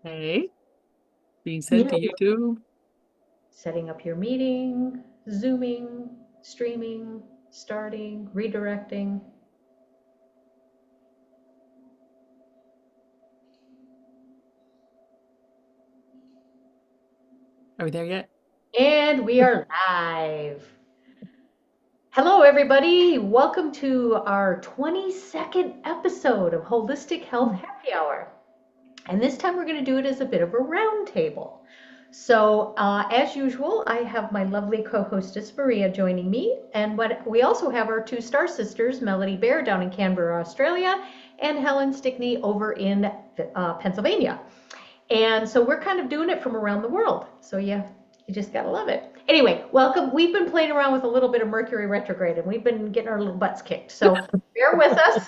Hey, being sent to Meeting, YouTube. setting up your meeting, zooming, streaming, starting, redirecting. Are we there yet? And we are live. Hello, everybody. Welcome to our 22nd episode of Holistic Health Happy Hour. And this time we're going to do it as a bit of a round table. So, as usual, I have my lovely co-hostess Maria joining me, and we also have our two star sisters, Melody Bear down in Canberra, Australia, and Helen Stickney over in Pennsylvania. And so we're kind of doing it from around the world. So you just gotta love it. Anyway, welcome. We've been playing around with a little bit of Mercury retrograde, and we've been getting our little butts kicked. So bear with us,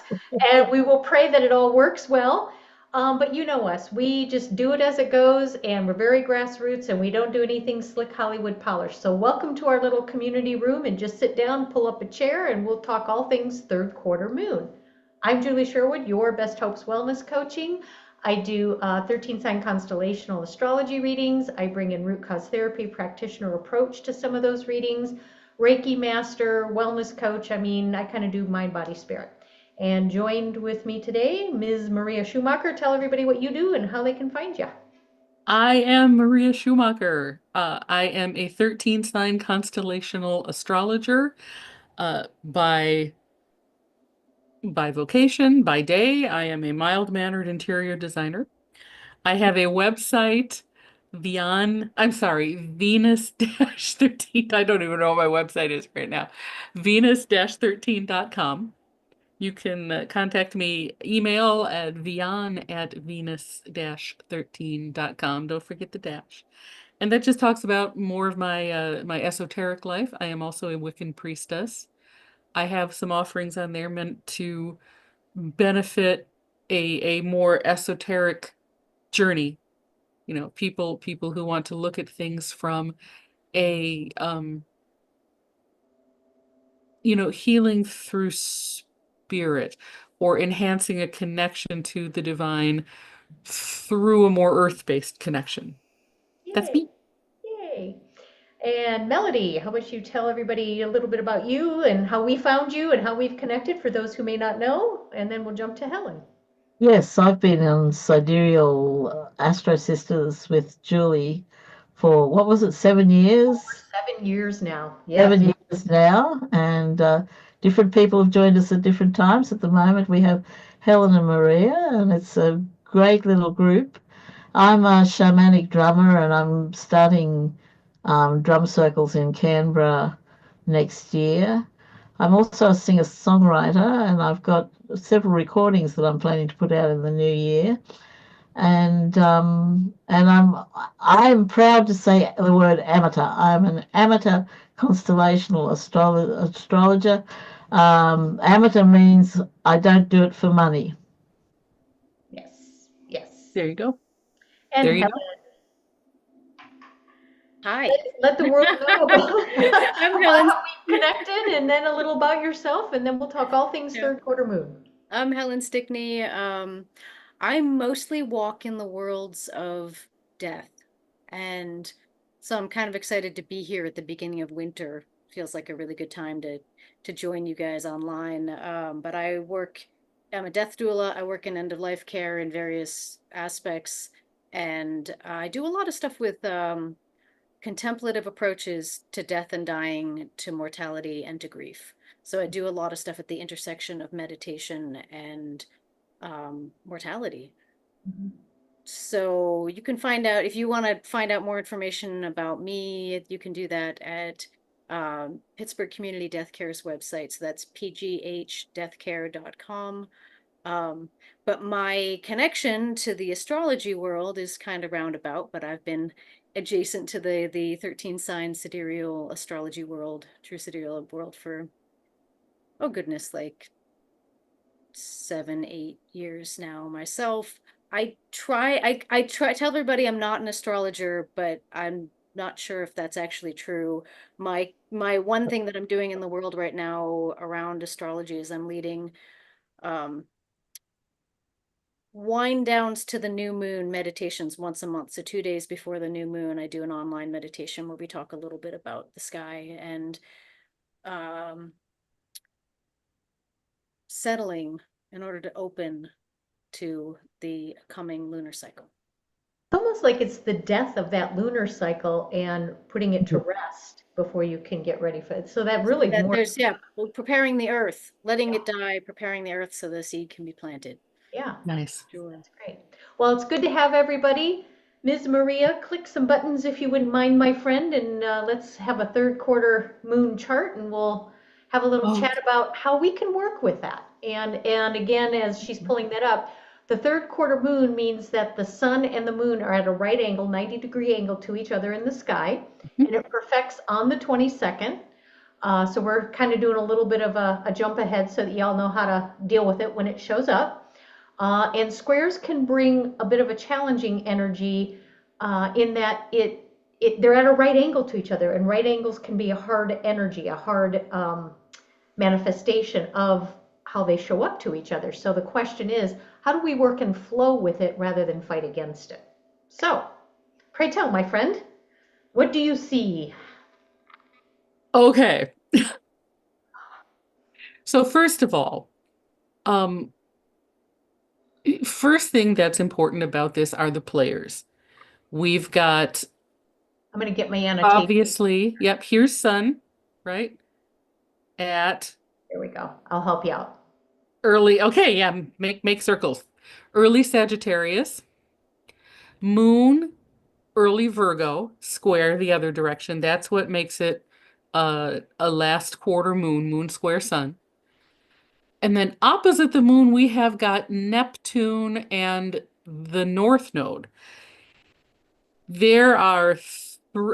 and we will pray that it all works well. But you know us, we just do it as it goes, and we're very grassroots, and we don't do anything slick Hollywood polish. So welcome to our little community room, and just sit down, pull up a chair, and we'll talk all things third quarter moon. I'm Julie Sherwood, your Best Hopes Wellness Coaching. I do 13 sign constellational astrology readings. I bring in root cause therapy practitioner approach to some of those readings. Reiki master, wellness coach. I mean, I kind of do mind, body, spirit. And joined with me today, Ms. Maria Schumacher. Tell everybody what you do and how they can find you. I am Maria Schumacher. I am a 13 sign constellational astrologer. By vocation, by day, I am a mild-mannered interior designer. I have a website, Venus-13. I don't even know what my website is right now. Venus-13.com. You can contact me, email at vian@venus-13.com. Don't forget the dash. And that just talks about more of my esoteric life. I am also a Wiccan priestess. I have some offerings on there meant to benefit a more esoteric journey. People who want to look at things from a healing through spirit or enhancing a connection to the divine through a more earth-based connection. That's Yay, me. yay. And Melody, how about you tell everybody a little bit about you and how we found you and how we've connected for those who may not know? And then we'll jump to Helen. Yes, I've been on Sidereal Astro Sisters with Julie for what was it, 7 years? 7 years now. Yes. 7 years now, and different people have joined us at different times. At the moment, we have Helen and Maria, and it's a great little group. I'm a shamanic drummer, and I'm starting drum circles in Canberra next year. I'm also a singer-songwriter, and I've got several recordings that I'm planning to put out in the new year. And I'm proud to say the word amateur. I'm an amateur constellational astrologer. Amateur means I don't do it for money. Yes. Yes. There you go. And There you Helen, go. Hi, let the world know about, I'm about Helen. how we connected and then a little about yourself, and then we'll talk all things Yeah. third quarter moon. I'm Helen Stickney. I mostly walk in the worlds of death, and so I'm kind of excited to be here at the beginning of winter. Feels like a really good time to join you guys online. But I'm a death doula. I work in end of life care in various aspects, and I do a lot of stuff with contemplative approaches to death and dying, to mortality and to grief. So I do a lot of stuff at the intersection of meditation and mortality. Mhm. So you can find out if you want to find out more information about me, you can do that at Pittsburgh Community Death Care's website. So that's pghdeathcare.com. Um, but my connection to the astrology world is kind of roundabout, but I've been adjacent to the 13 sign sidereal astrology world, true sidereal world for, oh goodness, like 7, 8 years now myself. I tell everybody I'm not an astrologer, but I'm not sure if that's actually true. My one thing that I'm doing in the world right now around astrology is I'm leading um wind downs to the new moon meditations once a month. So 2 days before the new moon, I do an online meditation where we talk a little bit about the sky and settling in order to open to the coming lunar cycle. It's almost like it's the death of that lunar cycle and putting it to rest before you can get ready for it. So that really That more, there's, yeah, preparing the earth, letting it die, preparing the earth so the seed can be planted. yeah. Nice. Sure. That's great. Well, it's good to have everybody. Ms. Maria, click some buttons if you wouldn't mind, my friend, and let's have a third quarter moon chart, and we'll have a little Oh, chat about how we can work with that. And again, as she's pulling that up, the third quarter moon means that the sun and the moon are at a right angle, 90-degree angle to each other in the sky, and it perfects on the 22nd. So we're kind of doing a little bit of a jump ahead so that y'all know how to deal with it when it shows up. And squares can bring a bit of a challenging energy in that they're at a right angle to each other, and right angles can be a hard energy, a hard manifestation of how they show up to each other. So the question is, how do we work and flow with it rather than fight against it? So, pray tell, my friend, what do you see? okay. So first of all, first thing that's important about this are the players. We've got I'm going to get my annotation. obviously, yep, here's Sun, right? At There we go. I'll help you out. early, okay, yeah, make circles. Early Sagittarius, Moon, early Virgo, square the other direction. That's what makes it a last quarter moon, moon square Sun. And then opposite the moon, we have got Neptune and the North Node. There are,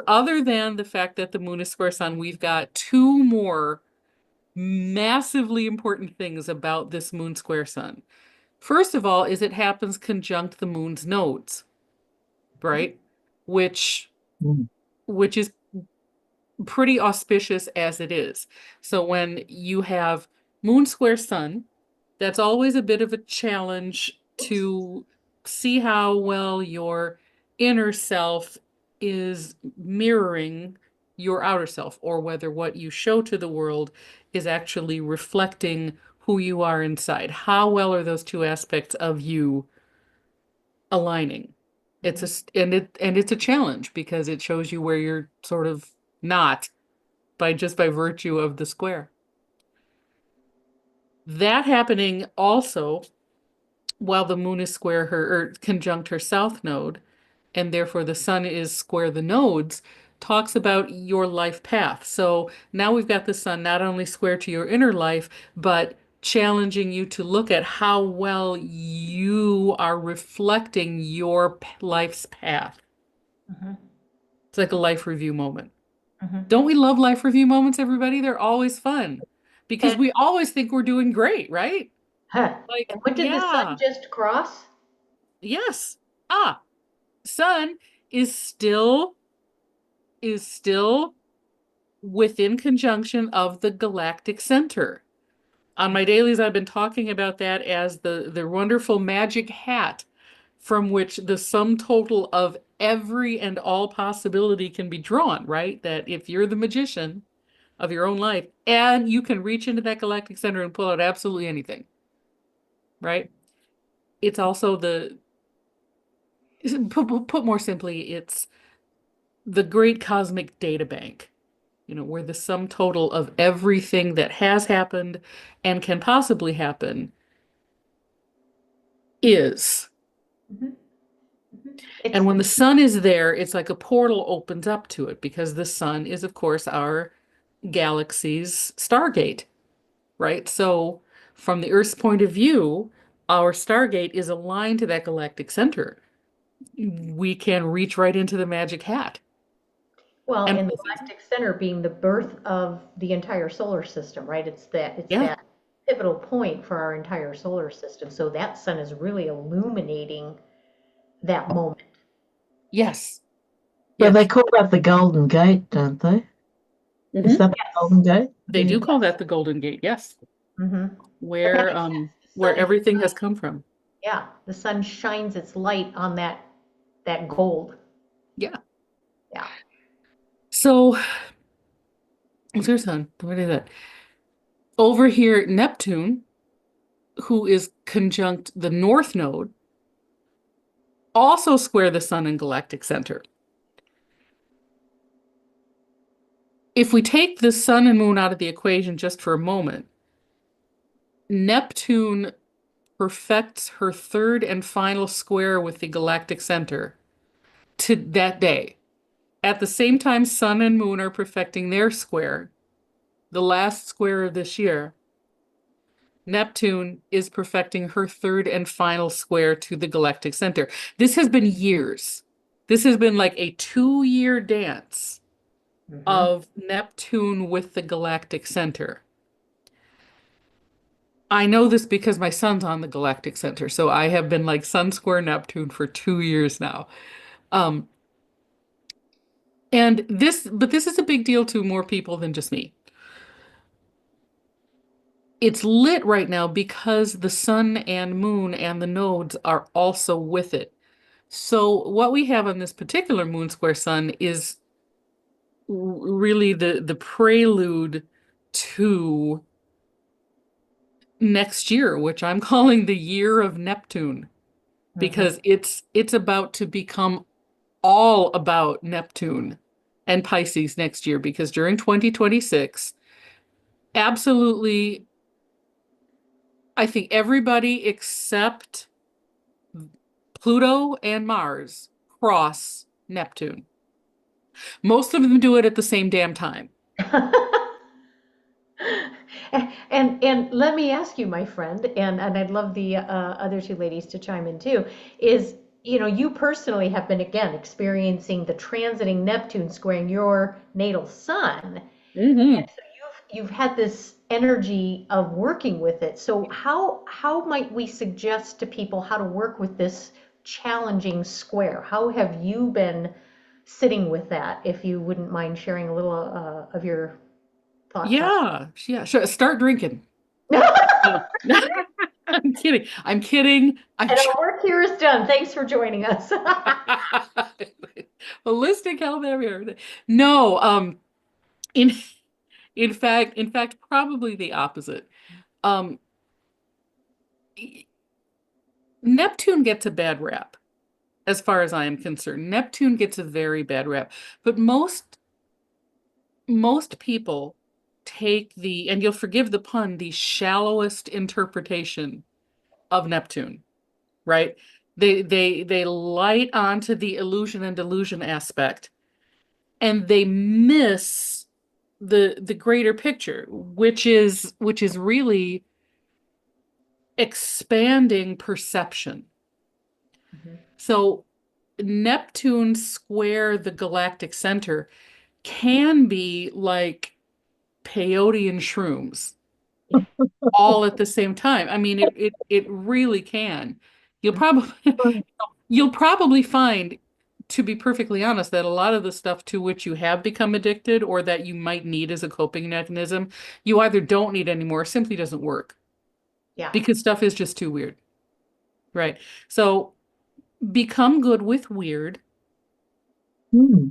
other than the fact that the moon is square Sun, we've got two more massively important things about this moon square Sun. First of all, is it happens conjunct the moon's nodes, right? Which is pretty auspicious as it is. So when you have moon square Sun, that's always a bit of a challenge to see how well your inner self is mirroring your outer self, or whether what you show to the world is actually reflecting who you are inside. How well are those two aspects of you aligning? It's a challenge because it shows you where you're sort of not by virtue of the square. That happening also while the moon is square her or conjunct her south node, and therefore the sun is square the nodes, talks about your life path. So now we've got the sun not only square to your inner life, but challenging you to look at how well you are reflecting your life's path. Mhm. It's like a life review moment. Mhm. Don't we love life review moments, everybody? They're always fun because And, we always think we're doing great, right? Like, and what did the sun yeah, just cross? yes. Ah, sun is still within conjunction of the galactic center. On my dailies, I've been talking about that as the wonderful magic hat from which the sum total of every and all possibility can be drawn, right? That if you're the magician of your own life and you can reach into that galactic center and pull out absolutely anything, right? It's also put more simply, it's the great cosmic data bank, where the sum total of everything that has happened and can possibly happen is. Mhm. Mhm. And It's when the sun is there, it's like a portal opens up to it because the sun is, of course, our galaxy's stargate, right? So from the Earth's point of view, our stargate is aligned to that galactic center. We can reach right into the magic hat well, and and the pull things. galactic center being the birth of the entire solar system, right? It's Yeah. that pivotal point for our entire solar system. So that sun is really illuminating that moment. Yes. So they Yes. call that the Golden Gate, don't they? Is Mhm. that the Golden Yes. Gate? They do Yeah. call that the Golden Gate. Yes. Mm-hmm. But that Where makes sense. The where sun is everything has come from. Yeah, the sun shines its light on that gold. Yeah. Yeah. So, what's your sun? What is it? Over here, Neptune, who is conjunct the North Node, also square the sun and galactic center. If we take the sun and moon out of the equation just for a moment, Neptune perfects her third and final square with the galactic center to that day. At the same time, sun and moon are perfecting their square, the last square of this year. Neptune is perfecting her third and final square to the galactic center. This has been years. This has been like a 2-year dance Hmm. of Neptune with the galactic center. I know this because my son's on the galactic center, so I have been like Sun square Neptune for 2 years now. Um, but this is a big deal to more people than just me. It's lit right now because the sun and moon and the nodes are also with it. So what we have on this particular moon square sun is really the prelude to next year, which I'm calling the year of Neptune, Hmm. because it's about to become all about Neptune and Pisces next year, because during 2026, absolutely, I think everybody except Pluto and Mars cross Neptune. Most of them do it at the same damn time. And let me ask you, my friend, and I'd love the other two ladies to chime in too, is, you personally have been again experiencing the transiting Neptune squaring your natal sun. And Hmm. so you've had this energy of working with it. So how might we suggest to people how to work with this challenging square? How have you been sitting with that? If you wouldn't mind sharing a little of your thoughts on Yeah, yeah, sure. Start drinking. it. No. I'm kidding. I'm kidding. I'm And our work here is done. Thanks for joining us. holistic health everything. No, in in fact, probably the opposite. Um, Neptune gets a bad rap, as far as I am concerned. Neptune gets a very bad rap, but most people take and you'll forgive the pun, the shallowest interpretation of Neptune, right? They light onto the illusion and delusion aspect, and they miss the greater picture, which is really expanding perception. Mhm. So Neptune square the galactic center can be like peyote and shrooms all at the same time. I mean, it really can. You'll probably you'll probably find, to be perfectly honest, that a lot of the stuff to which you have become addicted or that you might need as a coping mechanism, you either don't need anymore or simply doesn't work Yeah. because stuff is just too weird. Right. So become good with weird Hmm.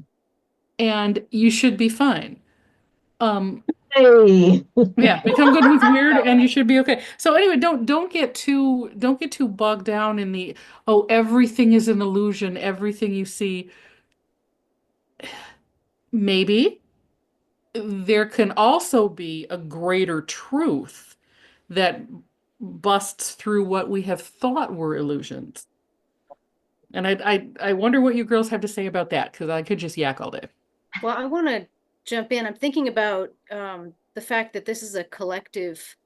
and you should be fine. Um, Hey. yeah, become good with weird and you should be okay. So anyway, don't get too bogged down in the, oh, everything is an illusion, everything you see. Maybe there can also be a greater truth that busts through what we have thought were illusions. And I wonder what you girls have to say about that, because I could just yak all day. Well, I want to jump in. I'm thinking about the fact that this is a collective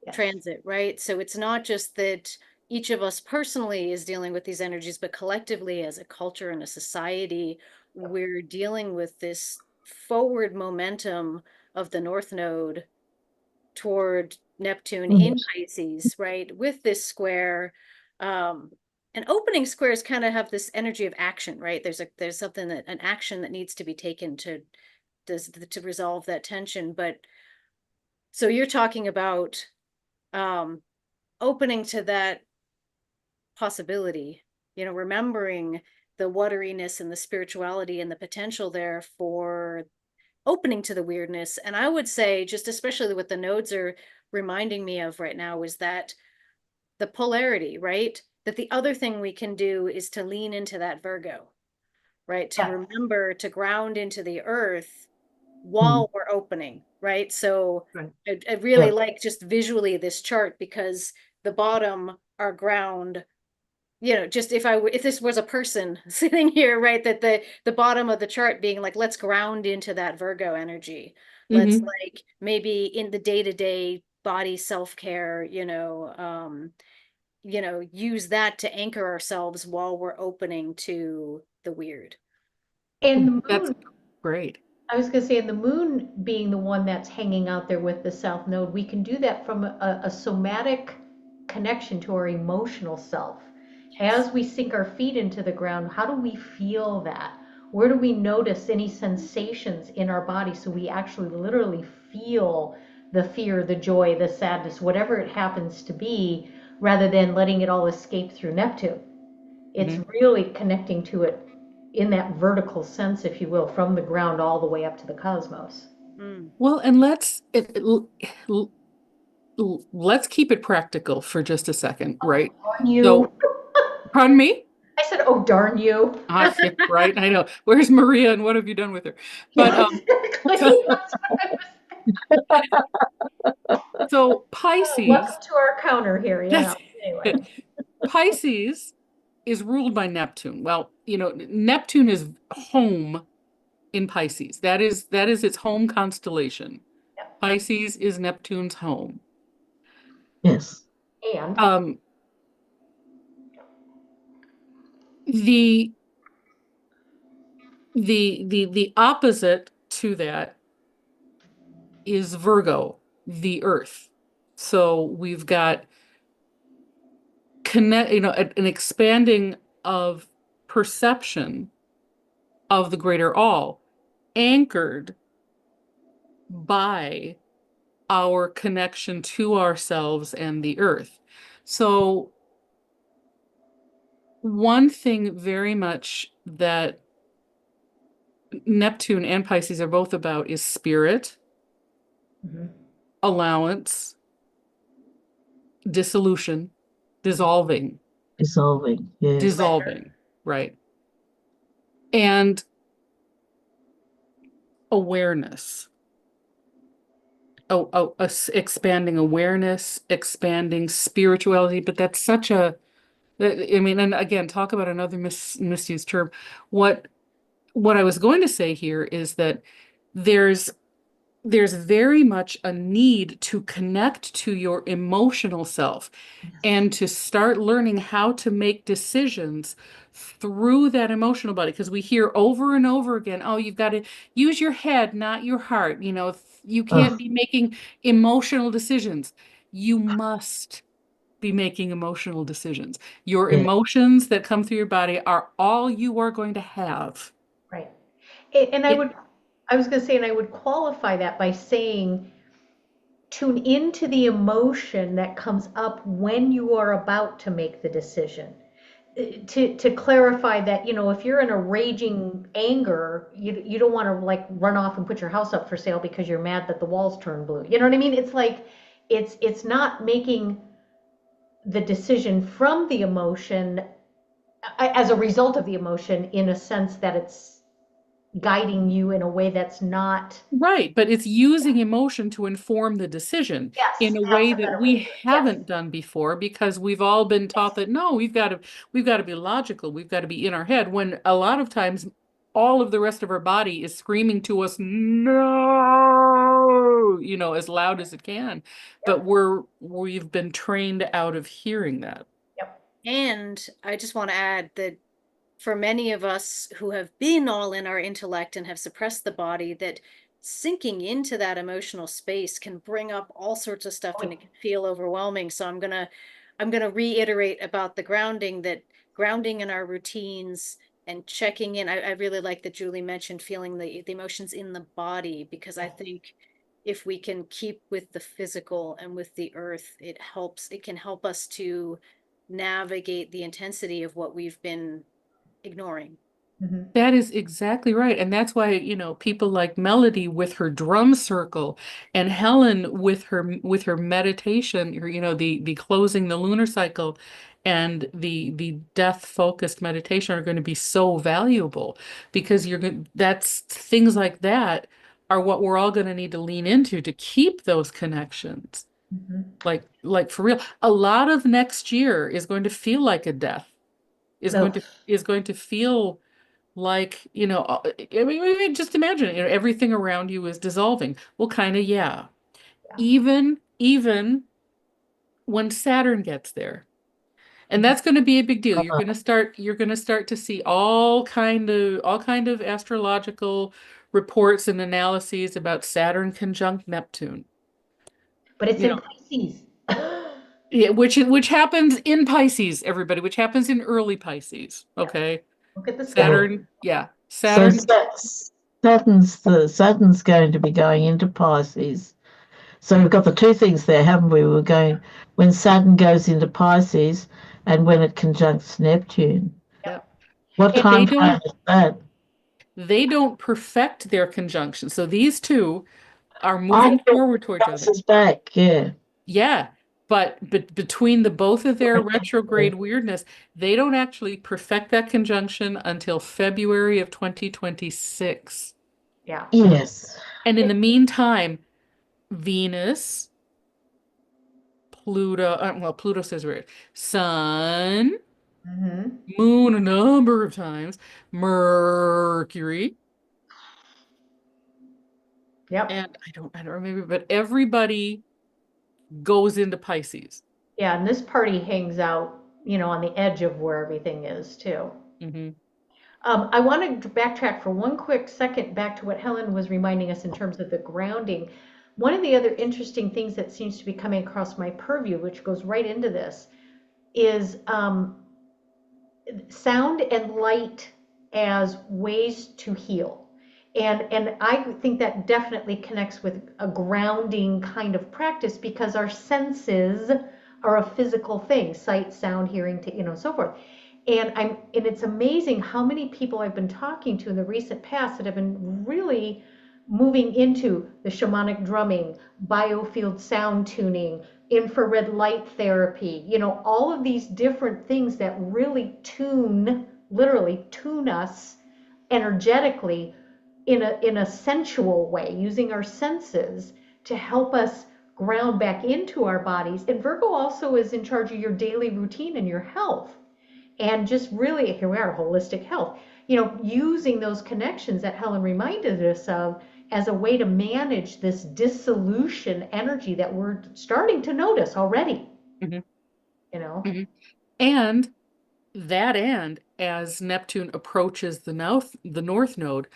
Yes. transit, right? So it's not just that each of us personally is dealing with these energies, but collectively as a culture and a society, we're dealing with this forward momentum of the North Node toward Neptune in Pisces, right? With this square. Um, and opening squares kind of have this energy of action, right? There's something that an action that needs to be taken to resolve that tension. But so you're talking about opening to that possibility, you know, remembering the wateriness and the spirituality and the potential there for opening to the weirdness. And I would say, just especially what the nodes are reminding me of right now, is that the polarity, right? That the other thing we can do is to lean into that Virgo, right? To Yeah. remember to ground into the earth Mm. while we're opening, right? So Right. I really Yeah. like just visually this chart, because the bottom are ground, you know, just if this was a person sitting here, right, that the bottom of the chart being like, let's ground into that Virgo energy. Let's Mm-hmm. like maybe in the day-to-day body self-care, use that to anchor ourselves while we're opening to the weird. And the That's moon, great. I was going to say, and the moon being the one that's hanging out there with the south node, we can do that from a somatic connection to our emotional self. Yes. As we sink our feet into the ground, how do we feel that? Where do we notice any sensations in our body so we actually literally feel the fear, the joy, the sadness, whatever it happens to be, rather than letting it all escape through Neptune? It's Mm-hmm. really connecting to it in that vertical sense, if you will, from the ground all the way up to the cosmos. Mm. Well, and let's keep it practical for just a second, Oh, right? darn you. So, pardon me? I said, oh, darn you. Ah, yeah, right. I know. Where's Maria and what have you done with her? But Yeah, so exactly. That's what I was. so Welcome Pisces, to our counter here. Yeah. that's Anyway. it. Pisces is ruled by Neptune. Well, Neptune is home in Pisces. That is its home constellation. Yeah. Pisces is Neptune's home. Yes. And Um, the the opposite to that is Virgo, the Earth. So we've got an expanding of perception of the greater all, anchored by our connection to ourselves and the earth. So one thing very much that Neptune and Pisces are both about is spirit, mhm. allowance, dissolution, dissolving, Dissolving. Yes. Surrender. dissolving, right? And awareness. Expanding awareness, expanding spirituality, but that's such a, I mean, and again, talk about another misused term. What what I was going to say here is that there's there's very much a need to connect to your emotional self Yes. and to start learning how to make decisions through that emotional body, because we hear over and over again, oh, you've got to use your head, not your heart. You can't Oh, be making emotional decisions. You must be making emotional decisions. Your yeah. emotions that come through your body are all you are going to have. Right. And It, I was going to say, and I would qualify that by saying, tune into the emotion that comes up when you are about to make the decision. To clarify that, if you're in a raging anger, you don't want to like run off and put your house up for sale because you're mad that the walls turned blue. You know what I mean? It's like it's not making the decision from the emotion as a result of the emotion, in a sense that it's guiding you in a way that's not. right, but it's using emotion to inform the decision in Yes, a that's way a that better way to we do it. Yes, haven't done before, because we've all been taught yes, that no, we've got to be logical, we've got to be in our head, when a lot of times all of the rest of our body is screaming to us no, as loud as it can, but yep, we've been trained out of hearing that. yep. And I just want to add that for many of us who have been all in our intellect and have suppressed the body, that sinking into that emotional space can bring up all sorts of stuff Oh, and yeah. it can feel overwhelming. So I'm gonna reiterate about the grounding, that grounding in our routines and checking in. I really like that Julie mentioned feeling the emotions in the body, because I think if we can keep with the physical and with the earth, it can help us to navigate the intensity of what we've been ignoring. Mhm. That is exactly right. And that's why, people like Melody with her drum circle and Helen with her meditation, or, the closing the lunar cycle and the death focused meditation are going to be so valuable because that's things like that are what we're all going to need to lean into to keep those connections. Mhm. Like for real. A lot of next year is going to feel like a death. Is going Ugh. to is going to feel like, I mean, just imagine, everything around you is dissolving. Well, kind of, yeah. Yeah. Even when Saturn gets there. And that's going to be a big deal. You're going to start to see all kind of astrological reports and analyses about Saturn conjunct Neptune. But it's You in know, Pisces. yeah, which happens in Pisces, everybody, which happens in early Pisces. Yeah. Okay. Look at the sky. Yeah. Saturn, yeah. So Saturn, Saturn's going to be going into Pisces. So we've got the two things there, haven't we? We're going when Saturn goes into Pisces and when it conjuncts Neptune. yeah. What And they time frame don't is that? they don't perfect their conjunction. So these two are I moving think forward it towards each other. bounces back, yeah. Yeah, but between the both of their Yeah. retrograde weirdness, they don't actually perfect that conjunction until February of 2026. Yeah. Yes. And in the meantime, Venus, Pluto says weird, Sun, Hmm. Moon a number of times, Mercury, Yep. and I don't remember, but everybody goes into Pisces. Yeah, and this party hangs out, on the edge of where everything is too. Hmm. I want to backtrack for one quick second back to what Helen was reminding us in terms of the grounding. One of the other interesting things that seems to be coming across my purview, which goes right into this, is sound and light as ways to heal. And I think that definitely connects with a grounding kind of practice because our senses are a physical thing, sight, sound, hearing, so forth. And it's amazing how many people I've been talking to in the recent past that have been really moving into the shamanic drumming, biofield sound tuning, infrared light therapy, all of these different things that really literally tune us energetically in a sensual way, using our senses to help us ground back into our bodies. And Virgo also is in charge of your daily routine and your health. And just really, here we are, holistic health, using those connections that Helen reminded us of as a way to manage this dissolution energy that we're starting to notice already, Hmm. you know? Hmm. And as Neptune approaches the north node,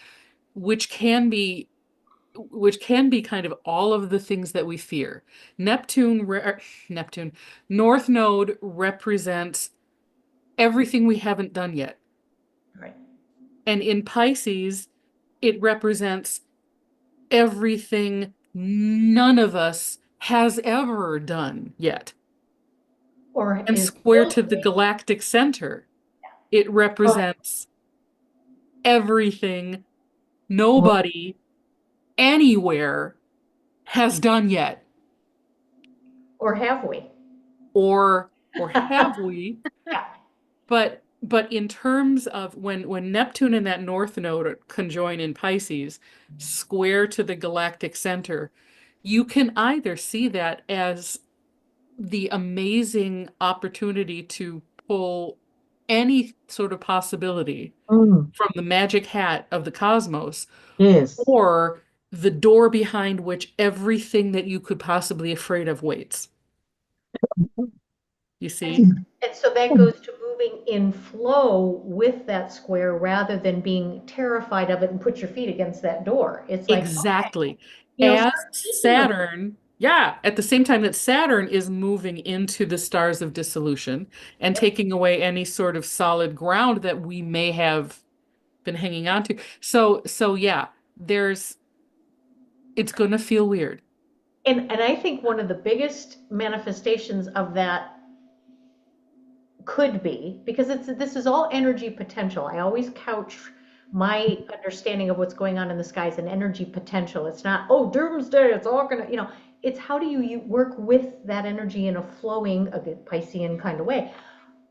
which can be which can be kind of all of the things that we fear. Neptune North Node represents everything we haven't done yet. Right. And in Pisces, it represents everything none of us has ever done yet. Or And is square still to the doing. galactic center, it Oh, represents everything Well, nobody anywhere has done yet. or have we? Or have we? Yeah. But in terms of when Neptune and that north node conjoin in Pisces, square to the galactic center, you can either see that as the amazing opportunity to pull any sort of possibility mm, from the magic hat of the cosmos, yes. or the door behind which everything that you could possibly afraid of waits. You see? And so that goes to moving in flow with that square rather than being terrified of it and put your feet against that door. It's like, okay, Exactly. As start speaking of it. Saturn, yeah, at the same time that Saturn is moving into the stars of dissolution and Yep. taking away any sort of solid ground that we may have been hanging on to. So yeah, it's going to feel weird. And I think one of the biggest manifestations of that could be, because this is all energy potential. I always couch my understanding of what's going on in the sky as an energy potential. It's not, oh, doomsday, it's all gonna, it's how do you work with that energy in a flowing, a good Piscean kind of way.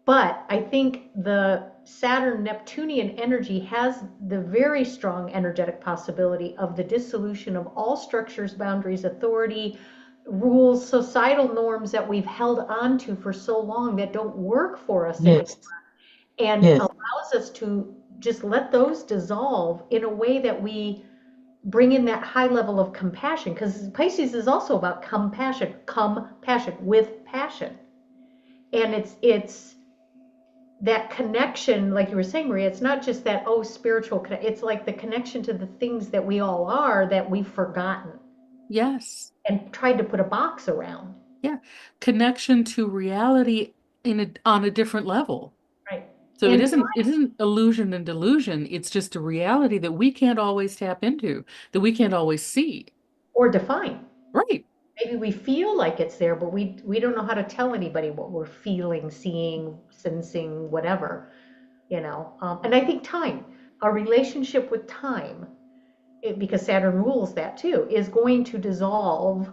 But I think the Saturn Neptunian energy has the very strong energetic possibility of the dissolution of all structures, boundaries, authority, rules, societal norms that we've held on to for so long that don't work for us anymore, Yes. and Yes. allows us to just let those dissolve in a way that we bring in that high level of compassion, because Pisces is also about compassion with passion. And it's that connection, like you were saying, Maria. It's not just that, oh, spiritual it's like the connection to the things that we all are that we've forgotten Yes. and tried to put a box around. Yeah. Connection to reality on a different level. Right. So And it isn't illusion and delusion. It's just a reality that we can't always tap into, that we can't always see. or define. Right. Maybe we feel like it's there, but we don't know how to tell anybody what we're feeling, seeing, sensing, whatever, And I think time, our relationship with time, because Saturn rules that too, is going to dissolve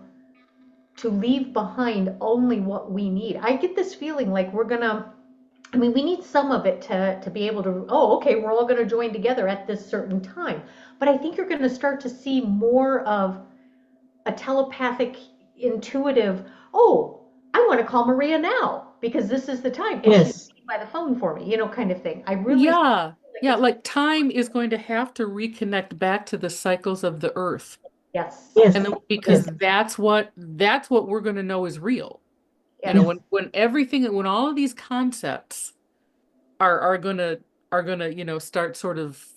to leave behind only what we need. I get this feeling like we need some of it to be able to, oh, okay, we're all going to join together at this certain time. But I think you're going to start to see more of a telepathic, intuitive, oh, I want to call Maria now because this is the time. And she's Yes. by the phone for me, kind of thing. I really feel Yeah. like Yeah. it's, Like time is going to have to reconnect back to the cycles of the earth. yes, And Yes. then, because Yes. that's what we're going to know is real. yes. Yes. When all of these concepts are gonna, start sort of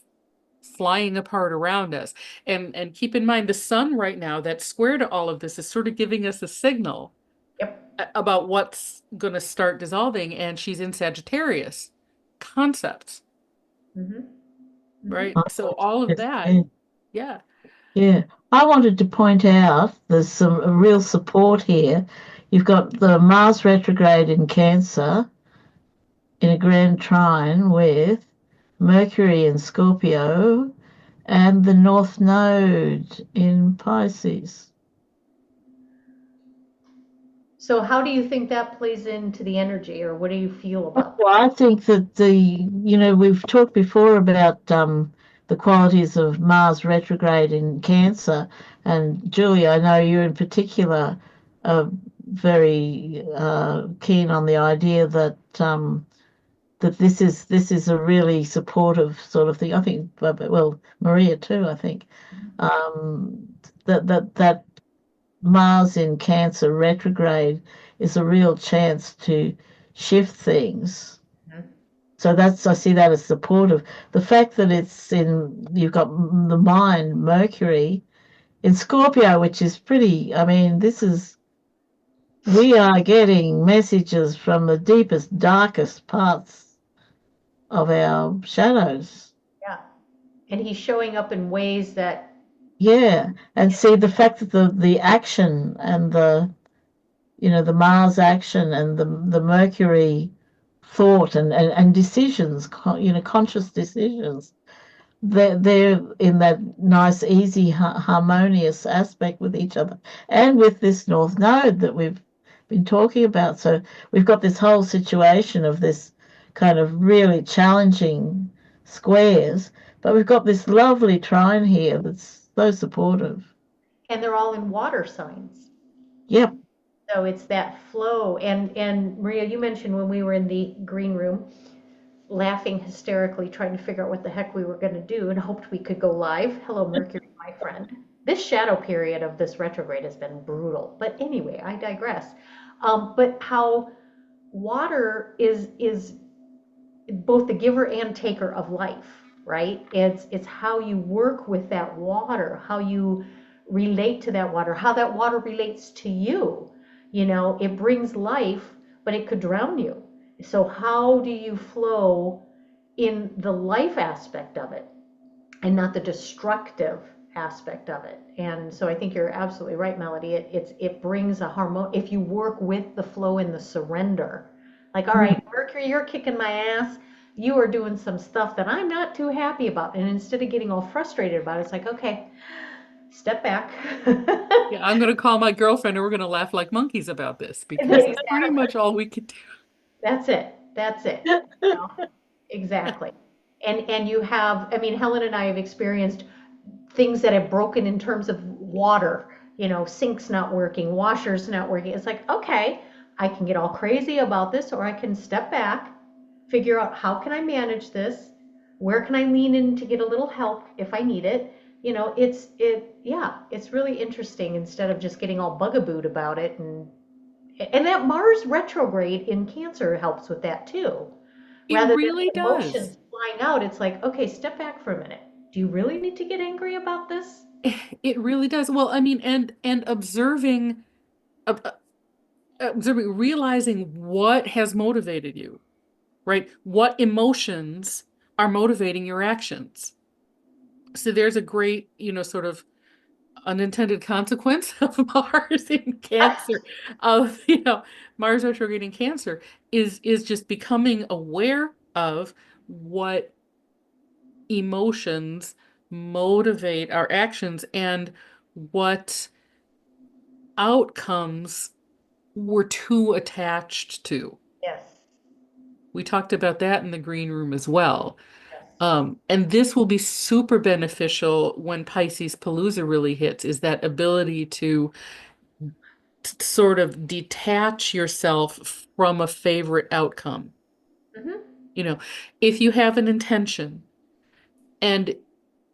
flying apart around us. And keep in mind the sun right now, that's square to all of this, is sort of giving us a signal Yep. about what's gonna start dissolving, and she's in Sagittarius concepts, Mm-hmm. Mm-hmm. right? So all of Yes. that, Yeah. yeah. Yeah. I wanted to point out there's some real support here. You've got the Mars retrograde in Cancer in a grand trine with Mercury in Scorpio and the North Node in Pisces. So how do you think that plays into the energy, or what do you feel about Well, I think that we've talked before about the qualities of Mars retrograde in Cancer, and Julia, I know you in particular are very keen on the idea that that this is a really supportive sort of thing. I think, well, Maria too. I think um, that Mars in Cancer retrograde is a real chance to shift things. that? So I see that as supportive. The fact that you've got the mind, Mercury, in Scorpio, which is pretty, I mean, we are getting messages from the deepest, darkest parts of our shadows. Yeah. And he's showing up in ways that, Yeah. And see the fact that the action and the Mars action and the Mercury thought and decisions, conscious decisions, they're in that nice, easy, harmonious aspect with each other and with this North Node that we've been talking about. So we've got this whole situation of this kind of really challenging squares, but we've got this lovely trine here that's so supportive. and they're all in water signs. Yep. So it's that flow. And Maria, you mentioned when we were in the green room, laughing hysterically, trying to figure out what the heck we were going to do, and hoped we could go live. Hello, Mercury, my friend. This shadow period of this retrograde has been brutal. But anyway, I digress. But how water is both the giver and taker of life, right? It's how you work with that water, how you relate to that water, how that water relates to you. It brings life, but it could drown you. So how do you flow in the life aspect of it and not the destructive aspect of it? And so I think you're absolutely right, Melody. It brings a harmony if you work with the flow and the surrender. Like, all right, Mercury, you're kicking my ass. You are doing some stuff that I'm not too happy about. And instead of getting all frustrated about it, it's like, okay, step back. Yeah, I'm going to call my girlfriend and we're going to laugh like monkeys about this because Exactly. it's pretty much all we could do. That's it. That's it. You know? Exactly. And you have, I mean, Helen and I have experienced things that have broken in terms of water, sinks not working, washers not working. It's like, okay, I can get all crazy about this, or I can step back, figure out how can I manage this? Where can I lean in to get a little help if I need it? Yeah, it's really interesting instead of just getting all bugabooed about it. And that Mars retrograde in Cancer helps with that too. It Rather than really the does. emotions flying out, it's like, okay, step back for a minute. Do you really need to get angry about this? It really does. Well, I mean, and ob- observing, realizing what has motivated you, right? What emotions are motivating your actions. So there's a great, sort of unintended consequence of Mars in Cancer, of, Mars retrograde in Cancer is just becoming aware of what emotions motivate our actions and what outcomes we're too attached to. Yes, We talked about that in the green room as well. yes. And this will be super beneficial when Pisces Palooza really hits, is that ability to sort of detach yourself from a favorite outcome. Hmm. You know, if you have an intention and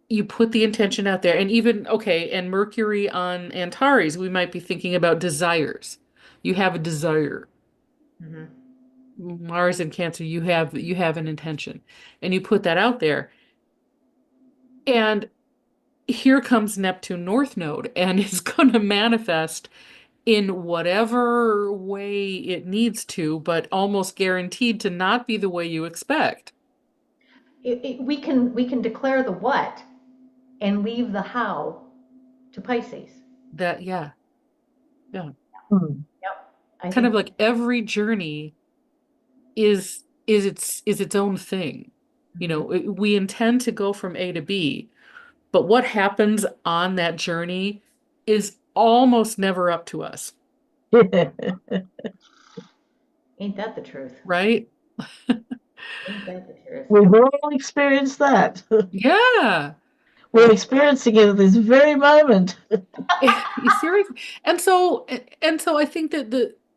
you put the intention out there, and even, okay, and Mercury on Antares, we might be thinking about desires. You have a desire. Hmm. Mars in Cancer, you have an intention, and you put that out there. And here comes Neptune North Node, and it's going to manifest in whatever way it needs to, but almost guaranteed to not be the way you expect. We can declare the what and leave the how to Pisces. That, yeah, yeah. Hmm. Yep. I Kind of think. like every journey is its own thing. Mhm. We intend to go from A to B, but what happens on that journey is almost never up to us, Ain't that the truth? right? Ain't that the truth? We've all experienced that. Yeah. We're experiencing it at this very moment. You seriously. And so I think that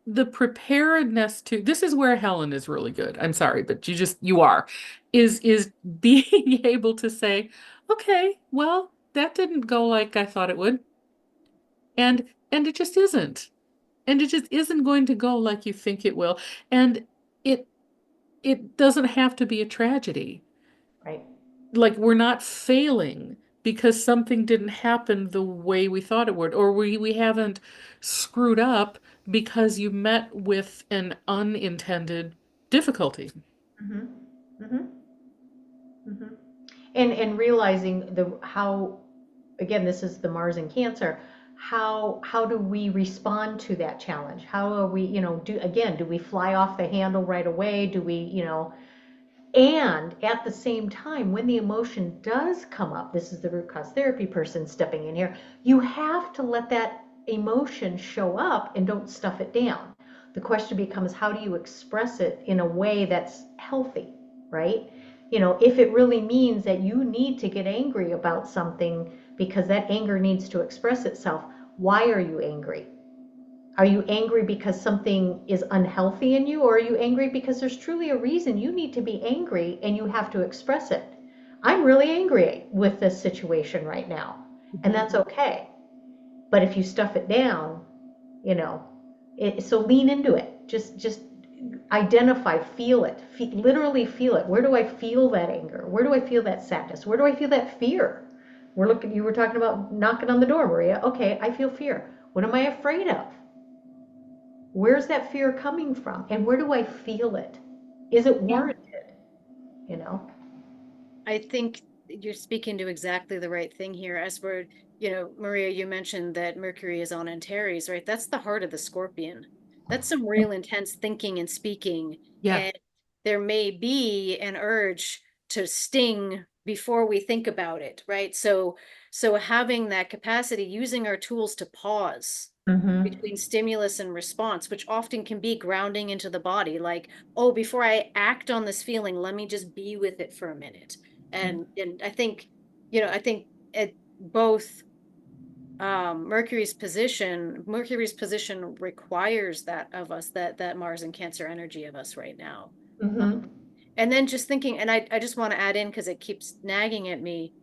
the preparedness to, this is where Helen is really good. I'm sorry, but you are, is being able to say, okay, well, that didn't go like I thought it would. And it just isn't. And it just isn't going to go like you think it will. And it it doesn't have to be a tragedy. Right. Like, we're not failing because something didn't happen the way we thought it would, or we haven't screwed up because you met with an unintended difficulty. Hmm. Hmm. Hmm. And realizing the how, again, this is the Mars and Cancer. How do we respond to that challenge? How are we, do we fly off the handle right away? Do we, and at the same time, when the emotion does come up, this is the root cause therapy person stepping in here, you have to let that emotion show up and don't stuff it down. The question becomes, how do you express it in a way that's healthy, right? If it really means that you need to get angry about something because that anger needs to express itself, why are you angry? Are you angry because something is unhealthy in you, or are you angry because there's truly a reason you need to be angry and you have to express it? I'm really angry with this situation right now, and Mhm. that's okay. But if you stuff it down, you know, so lean into it. Just identify, feel it, literally feel it. Where do I feel that anger? Where do I feel that sadness? Where do I feel that fear? You were talking about knocking on the door, Maria. Okay, I feel fear. What am I afraid of? Where's that fear coming from? And where do I feel it? Is it Yeah. warranted? You know? I think you're speaking to exactly the right thing here. As we're, Maria, you mentioned that Mercury is on Antares, right? That's the heart of the Scorpion. That's some real intense thinking and speaking. Yeah. And there may be an urge to sting before we think about it, right? So having that capacity, using our tools to pause Mm-hmm. between stimulus and response, which often can be grounding into the body, like, oh, before I act on this feeling, let me just be with it for a minute. And I think, I think it both Mercury's position requires that of us, that Mars and Cancer energy of us right now. Mm-hmm. And then just thinking, and I just want to add in because it keeps nagging at me,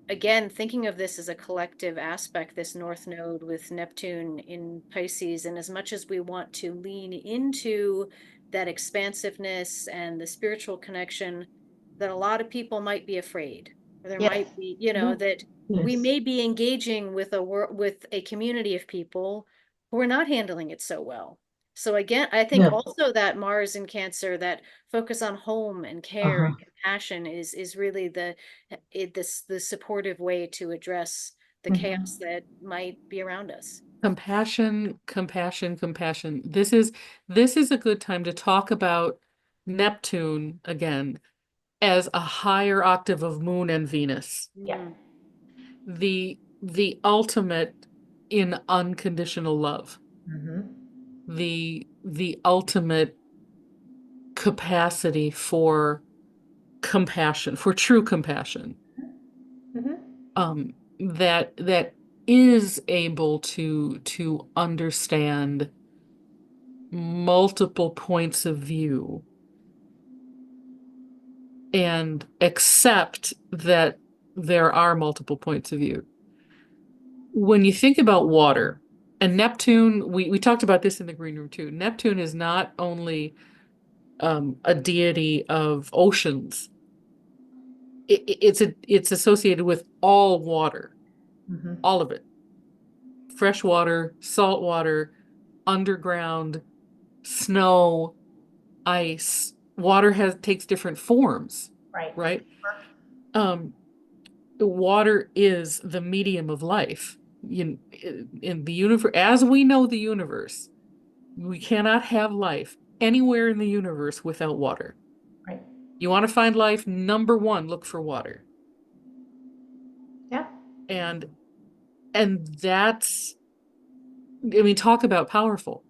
again, thinking of this as a collective aspect, this North Node with Neptune in Pisces, and as much as we want to lean into that expansiveness and the spiritual connection, that a lot of people might be afraid, or there Yes. might be, Yeah. that we Yes. may be engaging with a community of people who are not handling it so well. So again, I think Yeah. also that Mars in Cancer, that focus on home and care Uh-huh. and compassion is really the supportive way to address the chaos Mm-hmm. that might be around us. Compassion, compassion, compassion. This is a good time to talk about Neptune again as a higher octave of Moon and Venus. Yeah. Mm, The ultimate in unconditional love. Mm-hmm. The ultimate capacity for compassion, for true compassion. Mm-hmm. That is able to understand multiple points of view and accept that there are multiple points of view. When you think about water, and Neptune, we talked about this in the green room too. Neptune is not only a deity of oceans, it's associated with all water, Mm-hmm. all of it, fresh water, salt water, underground, snow, ice. Water takes different forms, Right. right? Um, Water is the medium of life. In the universe, as we know the universe, we cannot have life anywhere in the universe without water. Right. You want to find life, number one, look for water. Yeah. And that's, I mean, talk about powerful.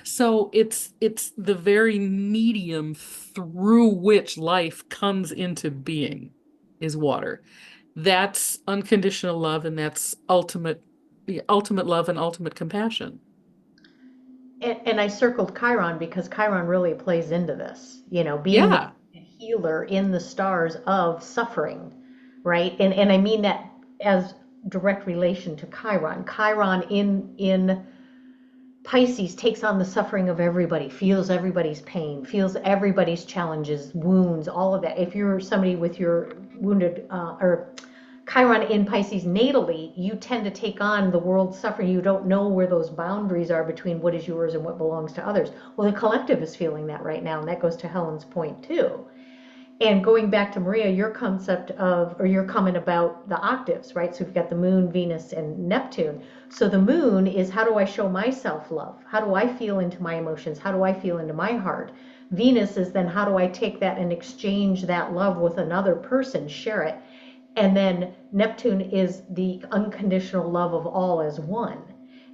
So it's the very medium through which life comes into being is water. That's unconditional love, and that's the ultimate love and ultimate compassion. And I circled Chiron because Chiron really plays into this, being the Yeah. healer in the stars of suffering, right? And I mean that as direct relation to Chiron. Chiron in Pisces takes on the suffering of everybody, feels everybody's pain, feels everybody's challenges, wounds, all of that. If you're somebody with your wounded or Chiron in Pisces natally, you tend to take on the world's suffering. You don't know where those boundaries are between what is yours and what belongs to others. Well, the collective is feeling that right now, and that goes to Helen's point too. And going back to Maria, your concept of, or your comment about the octaves, right? So we've got the moon, Venus, and Neptune. So the moon is how do I show myself love? How do I feel into my emotions? How do I feel into my heart? Venus is then how do I take that and exchange that love with another person, share it. And then Neptune is the unconditional love of all as one.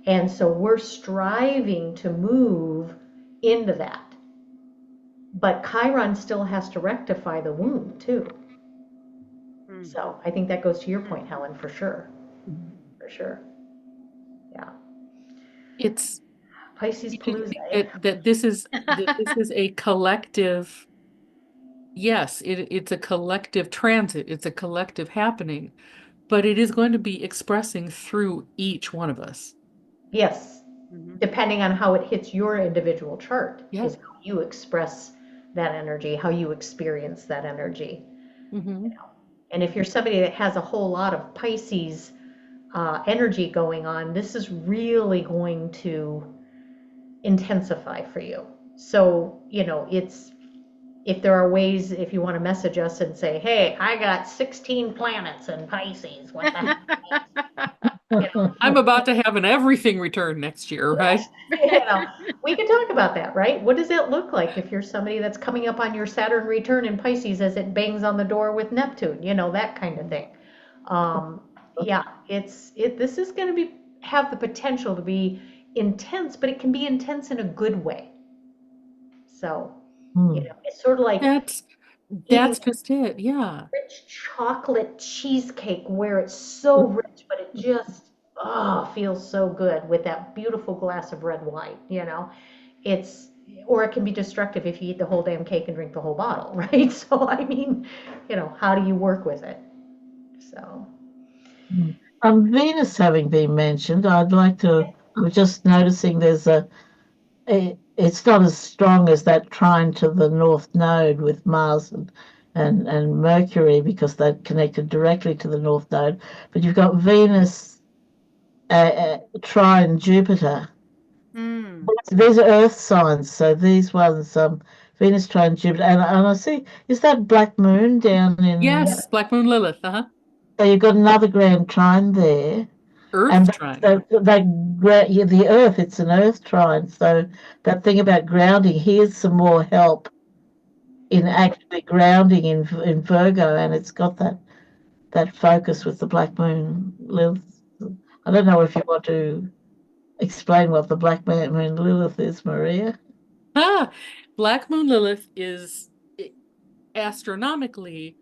And so we're striving to move into that. But Chiron still has to rectify the wound too. mm, So I think that goes to your mm. point, Helen, for sure. Mhm. For sure. Yeah. It's Pisces you to Palooza. think that this is a collective, yes, it's a collective transit, it's a collective happening, but it is going to be expressing through each one of us. Yes. Mhm. Depending on how it hits your individual chart Yeah. is how you express that energy, how you experience that energy. Hmm. And if you're somebody that has a whole lot of Pisces energy going on, this is really going to intensify for you. So, it's if there are ways, if you want to message us and say, hey, I got 16 planets in Pisces, what the heck? I'm about to have an everything return next year, right? We could talk about that, right? What does it look like if you're somebody that's coming up on your Saturn return in Pisces as it bangs on the door with Neptune, that kind of thing. Yeah, this is going to have the potential to be intense, but it can be intense in a good way. So, it's sort of like That's eating that's just it. Yeah. rich chocolate cheesecake where it's so rich, but it just feels so good with that beautiful glass of red wine. It's or it can be destructive if you eat the whole damn cake and drink the whole bottle, right? So I mean, how do you work with it? So Venus having been mentioned, I'd like to. I was just noticing there's it's not as strong as that trine to the North Node with Mars and Mercury because they're connected directly to the North Node. But you've got Venus trine Jupiter. Mm. These are Earth signs, so these ones, Venus trine Jupiter, and I see is that Black Moon down in. Yes, Black Moon Lilith, So you've got another grand trine there. Earth And trine. so yeah, the Earth, it's an Earth trine. So that thing about grounding, here's some more help in actually grounding in Virgo, and it's got that focus with the Black Moon Lilith. I don't know if you want to explain what the Black Moon Lilith is, Maria. Ah, Black Moon Lilith is astronomically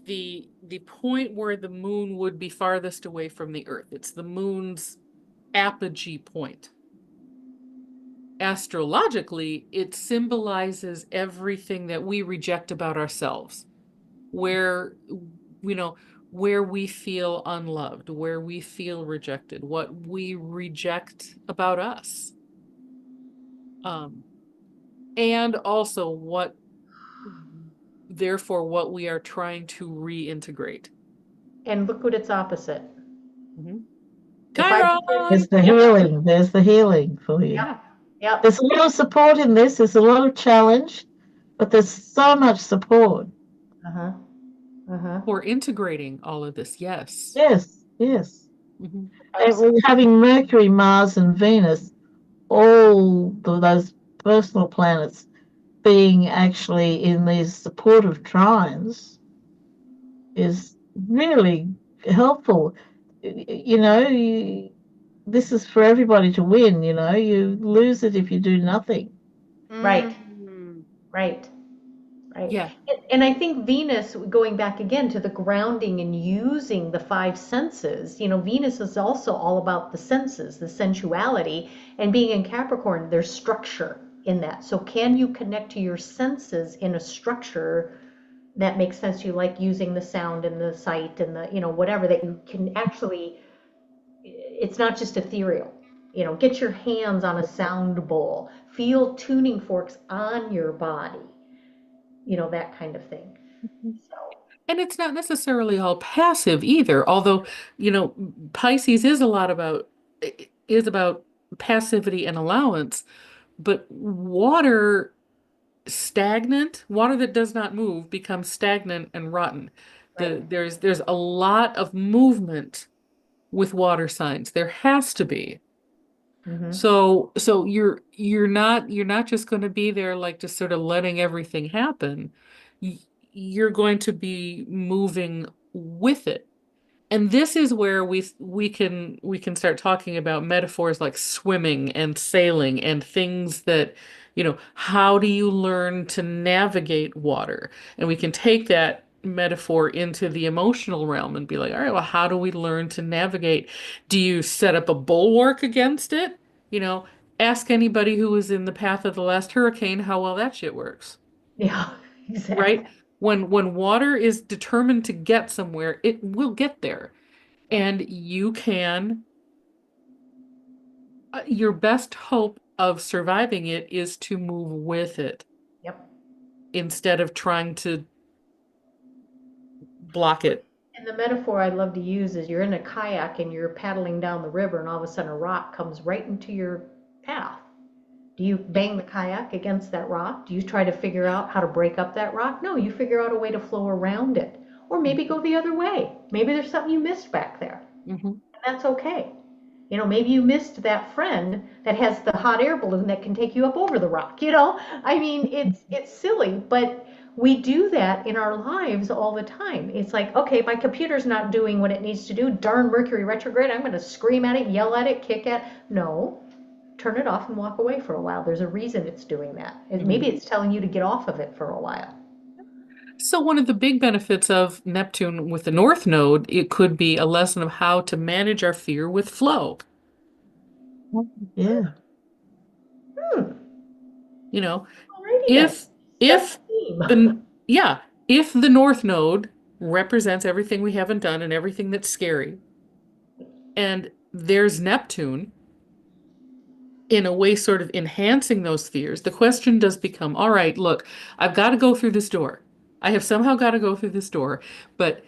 the point where the moon would be farthest away from the Earth. It's the moon's apogee point. Astrologically, it symbolizes everything that we reject about ourselves, where you know where we feel unloved, where we feel rejected, what we reject about us, and also therefore what we are trying to reintegrate. and look what it's opposite. Mhm. If I Chiron. There's the Yep. healing. There's the healing for you. Yeah. yep, There's a lot of support in this. There's a lot of challenge, but there's so much support. uh-huh, uh-huh. For integrating all of this, yes. Yes, yes. Mhm. And we're having Mercury, Mars, and Venus, all those personal planets being actually in these supportive trines is really helpful. This is for everybody to win. You lose it if you do nothing. Right, Mm. right. Right. Yeah. And I think Venus, going back again to the grounding and using the five senses, Venus is also all about the senses, the sensuality, and being in Capricorn, there's structure in that. So can you connect to your senses in a structure that makes sense to you, like using the sound and the sight and the, whatever that you can actually, it's not just ethereal. Get your hands on a sound bowl, feel tuning forks on your body, that kind of thing. Mhm. So, And it's not necessarily all passive either, although, Pisces is about passivity and allowance, but water that does not move becomes stagnant and rotten. right. There's a lot of movement with water signs. There has to be. Mm-hmm. So you're not just going to be there like just sort of letting everything happen. Y- You're going to be moving with it. And this is where we can start talking about metaphors like swimming and sailing and things that, how do you learn to navigate water? And we can take that metaphor into the emotional realm and be like, all right, well, how do we learn to navigate? Do you set up a bulwark against it? You know, ask anybody who was in the path of the last hurricane how well that shit works, Yeah, exactly. right? When water is determined to get somewhere, it will get there. Yep. And your best hope of surviving it is to move with it Yep. instead of trying to block it. And the metaphor I love to use is you're in a kayak and you're paddling down the river, and all of a sudden a rock comes right into your path. Do you bang the kayak against that rock? Do you try to figure out how to break up that rock? No, you figure out a way to flow around it. Or maybe go the other way. Maybe there's something you missed back there. Hmm. And That's okay. Maybe you missed that friend that has the hot air balloon that can take you up over the rock. I mean, it's silly, but we do that in our lives all the time. It's like, okay, my computer's not doing what it needs to do. Darn Mercury retrograde. I'm going to scream at it, yell at it, kick at it. No, turn it off and walk away for a while. There's a reason it's doing that. Maybe it's telling you to get off of it for a while. So one of the big benefits of Neptune with the North Node, it could be a lesson of how to manage our fear with flow. Yeah. Hmm. Alrighty then. If Set if the theme. if the North Node represents everything we haven't done and everything that's scary, and there's Neptune in a way sort of enhancing those fears, the question does become, all right, look, I've got to go through this door. I have somehow got to go through this door, but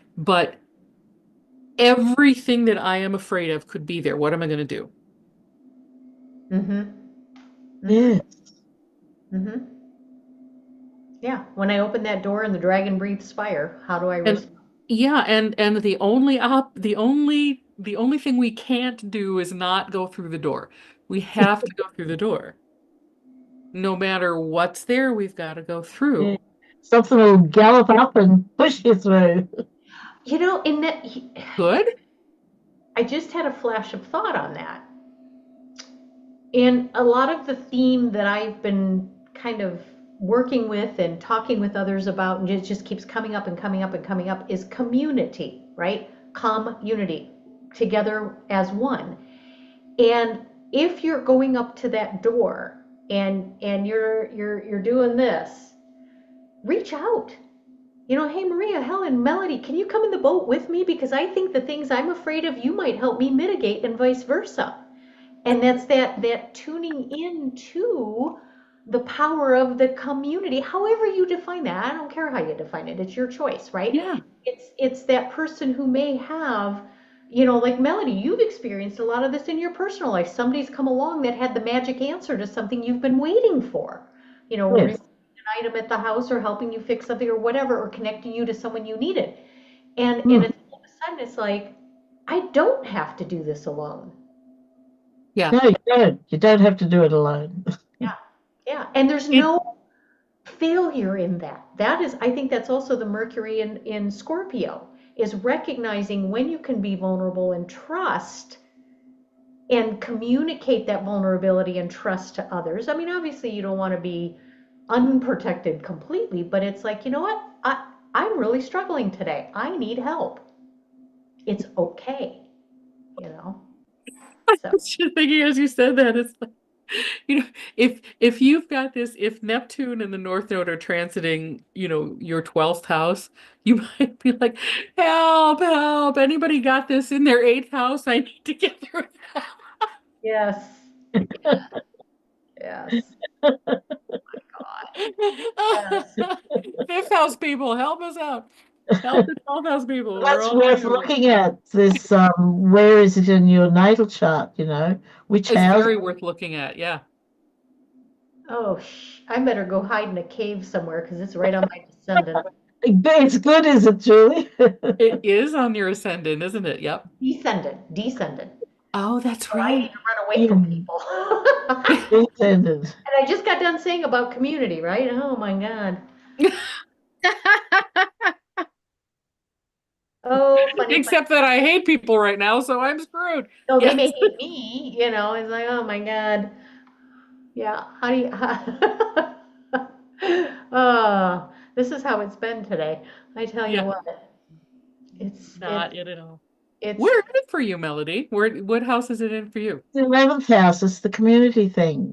everything that I am afraid of could be there. What am I going to do? Mm-hmm. Yeah. Mm-hmm. Yeah. When I open that door and the dragon breathes fire, how do I And respond? yeah, and the only thing we can't do is not go through the door. We have to go through the door. No matter what's there, we've got to go Yeah. through. Something will gallop up and push you through. In that, Good? I just had a flash of thought on that. And a lot of the theme that I've been kind of working with and talking with others about, and it just keeps coming up and coming up and coming up, is community, right? Community, together as one. And if you're going up to that door and you're doing this, reach out. Hey Maria, Helen, Melody, can you come in the boat with me? Because I think the things I'm afraid of, you might help me mitigate, and vice versa. And that's that tuning into the power of the community, however you define that. I don't care how you define it. It's your choice, right? Yeah. It's that person who may have, like Melody, you've experienced a lot of this in your personal life. Somebody's come along that had the magic answer to something you've been waiting for. Removing Yes. an item at the house, or helping you fix something or whatever, or connecting you to someone you needed. And Mm. it's all of a sudden it's like, I don't have to do this alone. Yeah. No, you don't. You don't have to do it alone. Yeah. Yeah. And there's It, no failure in that. I think that's also the Mercury in Scorpio, is recognizing when you can be vulnerable and trust and communicate that vulnerability and trust to others. I mean, obviously you don't want to be unprotected completely, but it's like, you know what? I'm really struggling today. I need help. It's okay, you know? I So, was just thinking as you said that, it's like, if you've got this, if Neptune and the North Node are transiting, your 12th house, you might be like, help, help, anybody got this in their 8th house? I need to get through that. yes. Yes. God. Yes. 5th house people, help us out. Help the 12th house people. We're That's all in worth here. looking at. This, where is it in your natal chart? Which It's house? very worth looking at, yeah. Oh, I better go hide in a cave somewhere because it's right on my descendant. It's good, is it, Julie? It is on your ascendant, isn't it? Yep. Descendant. Oh, that's So I need right. to run away from Yeah, people. descendant. And I just got done saying about community, right? Oh my God. Oh, funny. Except that I hate people right now, so I'm screwed. No, they may Yes. hate me, It's like, oh my God. Yeah. How do you? Oh, this is how it's been today. I tell you Yeah, what, it's it's not it at all. it's Where is it for you, Melody? What house is it in for you? The 11th house is the community thing.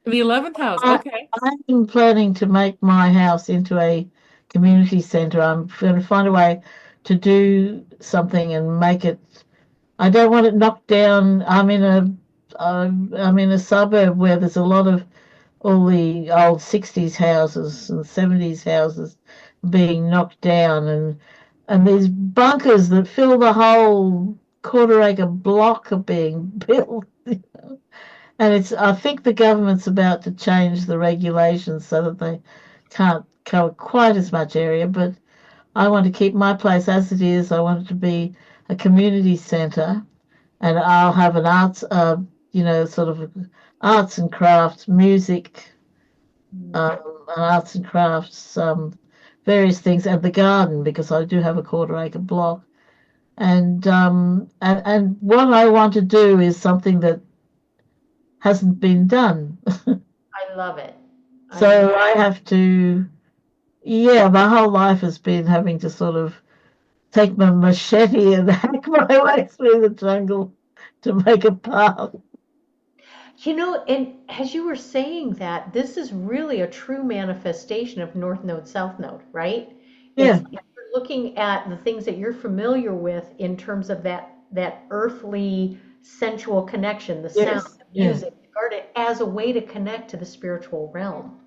The 11th house. I, Okay. I'm planning to make my house into a community center. I'm going to find a way to do something and make it. I don't want it knocked down. I'm in a suburb where there's a lot of all the old 60s houses and 70s houses being knocked down, and these bunkers that fill the whole quarter-acre block are being built. And I think the government's about to change the regulations so that they can't cover quite as much area, but I want to keep my place as it is. I want it to be a community centre, and I'll have an arts, sort of arts and crafts, music, Mm. and arts and crafts, various things, and the garden because I do have a quarter-acre block. And what I want to do is something that hasn't been done. I love it. I love So I have to, yeah, my whole life has been having to sort of take my machete and hack my way through the jungle to make a path. And as you were saying that, this is really a true manifestation of North Node, South Node, right? Yeah, You're looking at the things that you're familiar with in terms of that earthly sensual connection, the sound, yes, the yeah, music, the garden, as a way to connect to the spiritual realm.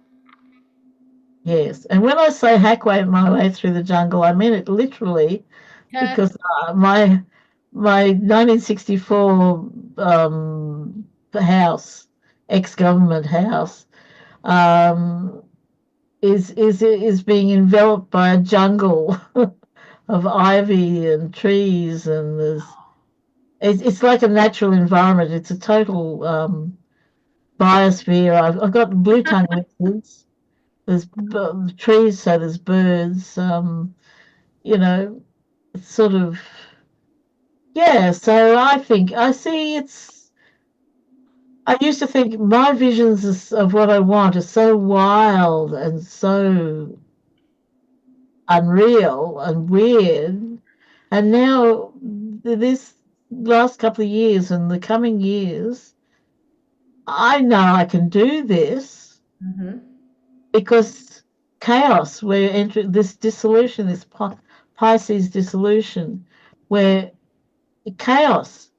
yes. And when I say hack my way through the jungle, I mean it literally because my 1964 house, ex-government house, um, is being enveloped by a jungle of ivy and trees, and it's like a natural environment. It's a total biosphere. I've got blue tongue lizards. There's trees, so there's birds. You know, it's sort of yeah. So I see it's. I used to think my of what I want are so wild and so unreal and weird. And now, this last couple of years and the coming years, I know I can do this Hmm. because chaos, we're entering this dissolution, this Pisces dissolution, where chaos,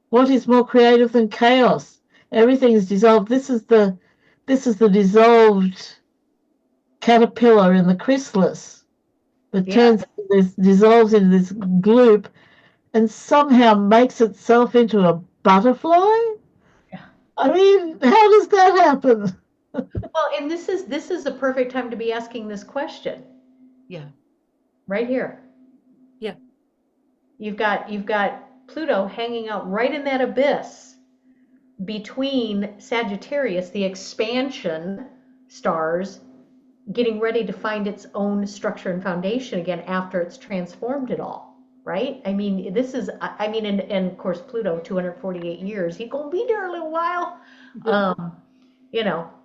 what is more creative than chaos? Everything is dissolved. This is the dissolved caterpillar in the chrysalis that Yeah. turns this dissolves into this gloop and somehow makes itself into a butterfly? Yeah. I mean, how does that happen? Well, and this is a perfect time to be asking this question Yeah. right here. Yeah. You've got Pluto hanging out right in that abyss between Sagittarius, the expansion stars, getting ready to find its own structure and foundation again after it's transformed it all, right? I mean, and of course, Pluto, 248 years, he's gonna be there a little while. Yeah. Um,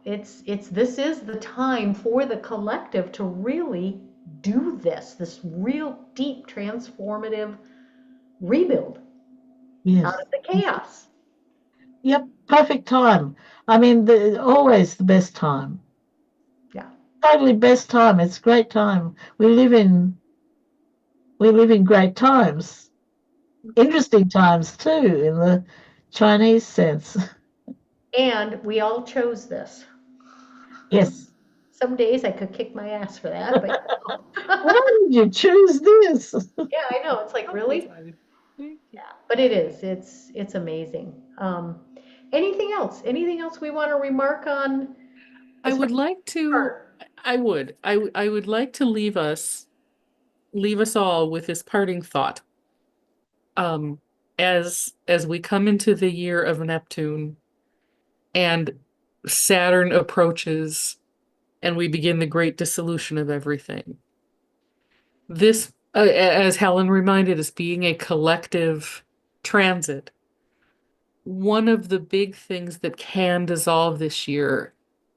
this is the time for the collective to really do this real deep transformative rebuild out Yes. of the chaos. Yep, perfect time. I mean, always the best time. Yeah. Totally best time. It's great time. We live in great times. Interesting times too, in the Chinese sense. And we all chose this. Yes. Some days I could kick my ass for that, but Why did you choose this? yeah, I know. It's like, Oh, that's really? fine. Thank you. Yeah, but it is. It's amazing. Anything else? Anything else we want to remark on I as far would as like to, art? I would like to leave us all with this parting thought. Um, as we come into the year of Neptune and Saturn approaches and we begin the great dissolution of everything. This, as Helen reminded us, being a collective transit, one of the big things that can dissolve this year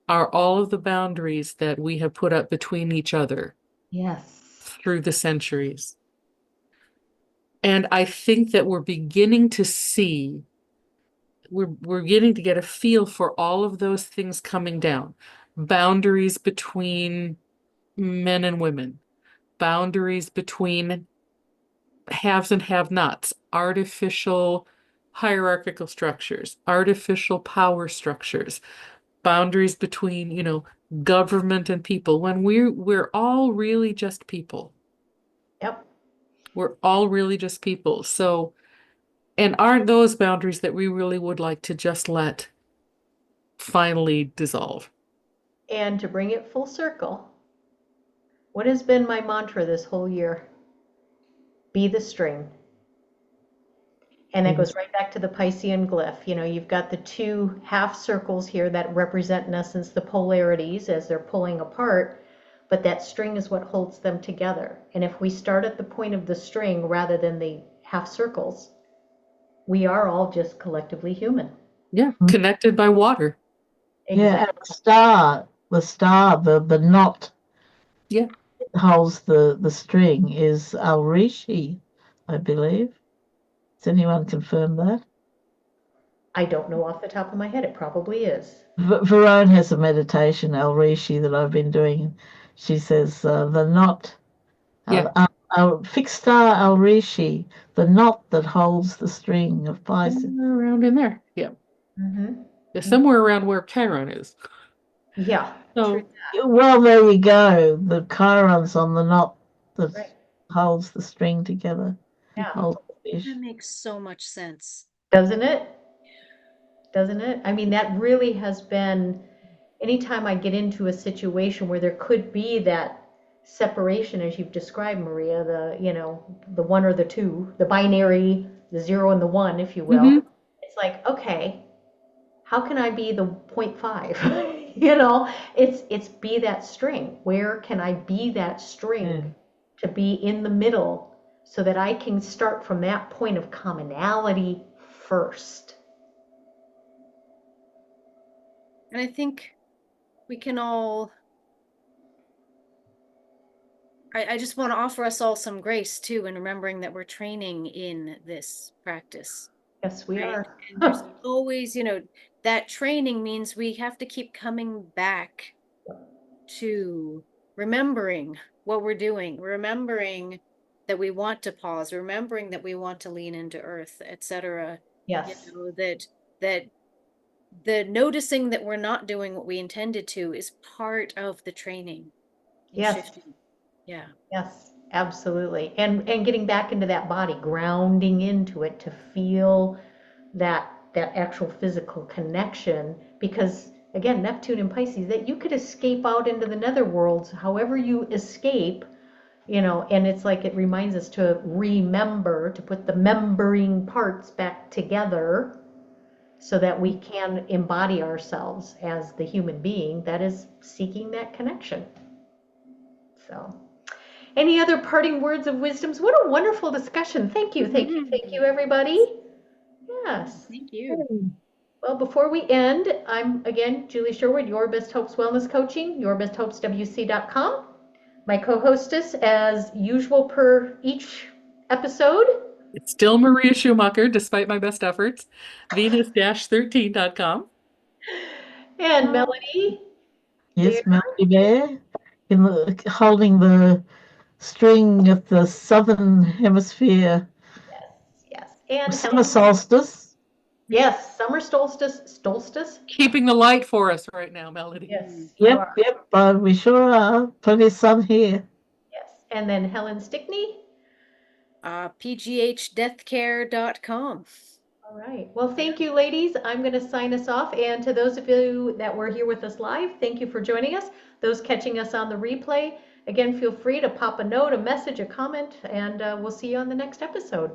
are all of the boundaries that we have put up between each other Yes. through the centuries. And I think that we're beginning to get a feel for all of those things coming down. Boundaries between men and women, boundaries between haves and have-nots, artificial hierarchical structures, artificial power structures, boundaries between, government and people, when we're all really just people. Yep. We're all really just people. So, and aren't those boundaries that we really would like to just let finally dissolve? And to bring it full circle, what has been my mantra this whole year? Be the string. And that goes Yes. right back to the Piscean glyph. You know, you've got the two half circles here that represent, in essence, the polarities as they're pulling apart, but that string is what holds them together. And if we start at the point of the string rather than the half circles, we are all just collectively human. Yeah, connected by water. Yeah, and Exactly. the knot Yeah. holds the string is Alrishi, I believe. Does anyone confirm that? I don't know off the top of my head. It probably is. Verone has a meditation, Alrishi, that I've been doing. She says the knot, Yeah. fixed star Alrishi, the knot that holds the string of Pisces. Somewhere around in there. Yeah. Mm-hmm. Yeah, somewhere around where Chiron is. Yeah. True. So, Well, there you go. The Chiron's on the knot that Right. holds the string together, Yeah. holds the That fish. makes so much sense. Doesn't it? Doesn't it? I mean, that really has been, anytime I get into a situation where there could be that separation, as you've described, Maria, the one or the two, the binary, the zero and the one, if you will. mhm. It's like, okay, how can I be the 0.5? You know, it's be that string. Where can I be that string to be in the middle so that I can start from that point of commonality first? And I think we can all, I just want to offer us all some grace too in remembering that we're training in this practice. Yes, we Right. are. And there's always, that training means we have to keep coming back to remembering what we're doing, remembering that we want to pause, remembering that we want to lean into earth, etc. Yes. That the noticing that we're not doing what we intended to is part of the training in Yes. shifting. Yeah. Yes, absolutely. And getting back into that body, grounding into it to feel that actual physical connection, because again, Neptune and Pisces, that you could escape out into the nether worlds however you escape, and it's like it reminds us to remember, to put the membering parts back together so that we can embody ourselves as the human being that is seeking that connection. So, any other parting words of wisdoms? What a wonderful discussion. Thank you, thank you, thank you, everybody. Yes. Thank you. Well, before we end, I'm again Julie Sherwood, Your Best Hopes Wellness Coaching, yourbesthopeswc.com. My co-hostess, as usual per each episode. It's still Maria Schumacher, despite my best efforts. Venus-13.com. And Melody Bear. Yes, Melody Bear, holding the string of the southern hemisphere, Yes, yes. And summer Helen. solstice. Yes, summer solstice. Keeping the light for us right now, Melody. Yes, you Yep, are. yep, we sure are. Plenty of sun here. Yes. And then Helen Stickney. pghdeathcare.com. All right. Well, thank you, ladies. I'm going to sign us off. And to those of you that were here with us live, thank you for joining us. Those catching us on the replay, again, feel free to pop a note, a message, a comment, and we'll see you on the next episode.